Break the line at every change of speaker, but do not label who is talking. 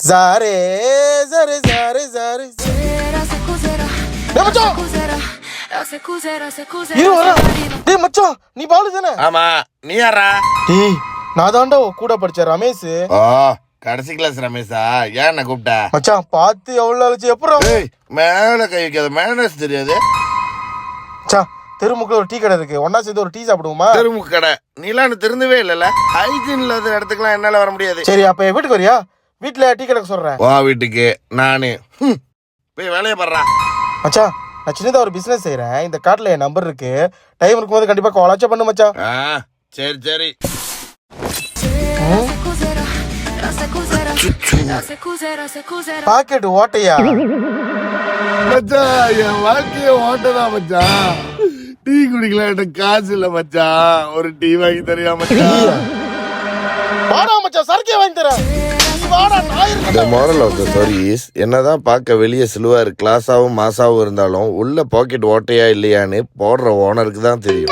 ஜாரே ஜாரே ஜாரே ஜாரே டேய் மச்சான், நீ பாலு தானே?
ஆமா, நீ யாரா?
டேய், நான் தான்டா கூட படிச்ச ரமேஷ்.
ஓ, கடைசி கிளாஸ் ரமேஷா? ஏன் என்ன கூப்பிட்ட?
மச்சான் பார்த்து எவ்வளவு ஆச்சு எப்பறம்?
ஏய், மேல கை வைக்காத, மேனஸ் தெரியாது.
மச்சான், தெருமுக்குல ஒரு டீ கடை இருக்கு, ஒன்னா சேர்ந்து ஒரு டீ சாப்பிடுவோமா?
தெருமுக்கு கடை? நீலாம் திருந்தவே இல்லல. ஹைஜீன் இல்லாத இடத்துக்குலாம் என்னால வர முடியாது.
சரி, அப்ப என் வீட்டுக்கு வரியா? வீட்டுல டீ கடை சொல்றேன்.
வா வீட்டுக்கு. நானு போய் வேலையை பண்றா.
மச்சான், நான் சின்னதா ஒரு பிசினஸ் செய்யறேன். இந்த கார்டுல என் நம்பர் இருக்கு. டைம் இருக்கும்போது கண்டிப்பா காலாச்சும் பண்ணு மச்சான்.
சரி சரி.
பாக்கெட் ஓட்டையா?
மச்சான், என் வாழ்க்கைய ஓட்டதான் மச்சான். டீ குடிக்கலாம் எனக்கு காசு இல்ல மச்சான். ஒரு டீ வாங்கி தரியா மச்சான்?
வாடா மச்சான், சரக்கே வாங்கி தரேன்.
The moral of the story is, என்னதான் பார்க்க வெளியே சிலுவார் கிளாஸாவும் மாசாவும் இருந்தாலும் உள்ள பாக்கெட் ஓட்டையா இல்லையான்னு போடுற ஓனருக்கு தான் தெரியும்.